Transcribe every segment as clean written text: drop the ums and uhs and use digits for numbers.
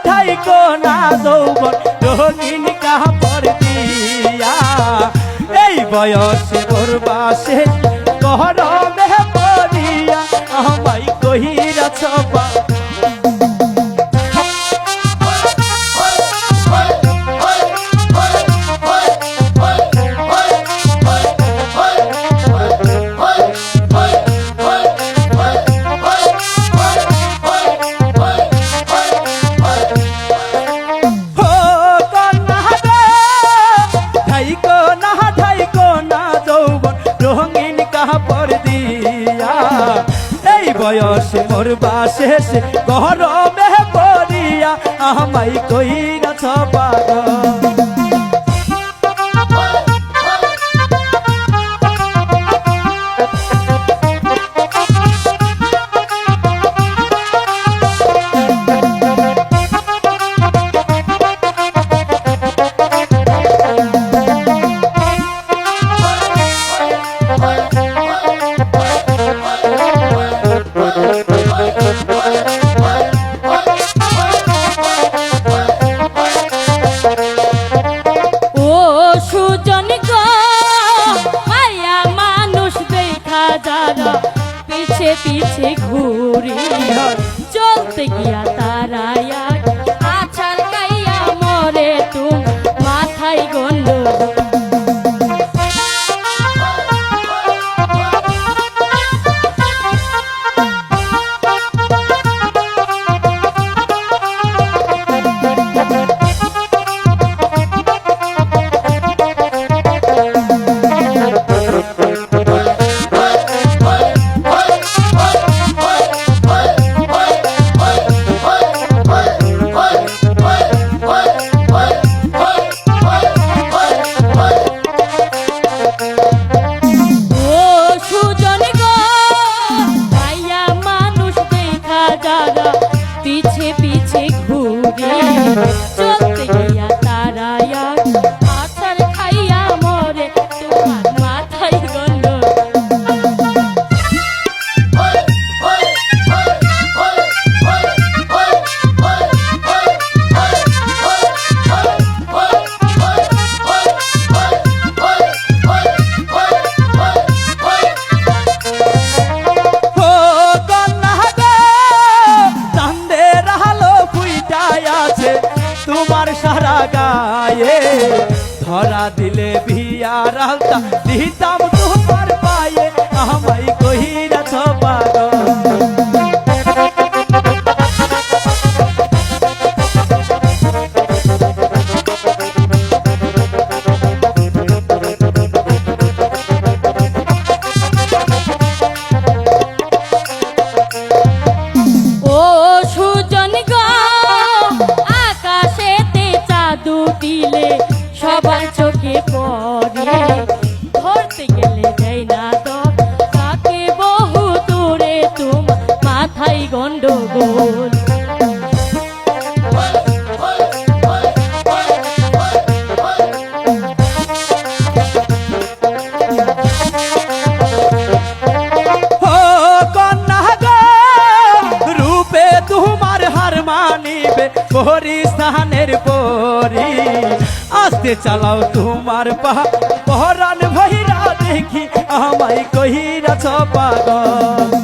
ঢাইকো না যৌবন রঙিন কাপড় দিয়া এই বয়সে মোর বাসে গরমে পড়িয়া আমায় কহিরাছ বয়সে মোর বাসে গরমে পড়িয়া আমায় কইরাছ পাগল পিছে ঘুরি চলতে গিয়া তারা আছার খাইয়া মরে তুম মাথায় গন্ডগোল পিছে পিছে ঘুরি চলতে গিয়া তারা আছার খাইয়া মরে তোমার মাথায় গন্ডগোল তোমার সারা গায়ে ধরা দিলে বিয়ার আলতা দিতাম তোমার পায়ে আমায় কহিরাছ পাগল দিলে সবার চোখে পড়ে ধরতে গেলে যাই না তো তাকে বহু দূরে তোমার মাথায় গন্ডগোল রূপে তোমার হার মানিবে পরিস্থানের পরি আস্তে চালাও তোমার পহরান ভৈরা দেখি আমায় কহিরাছ পাগল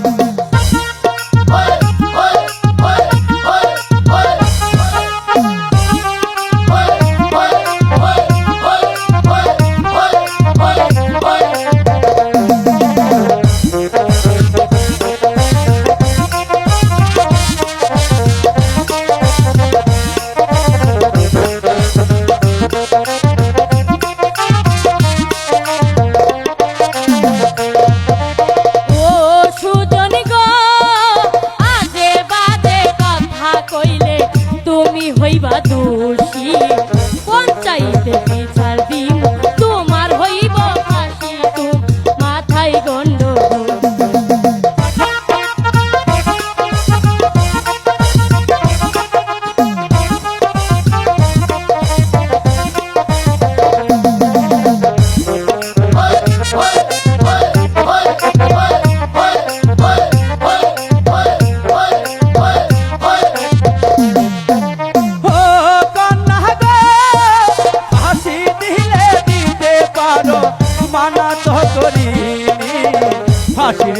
পারো মানা তো করিনি ফাঁসির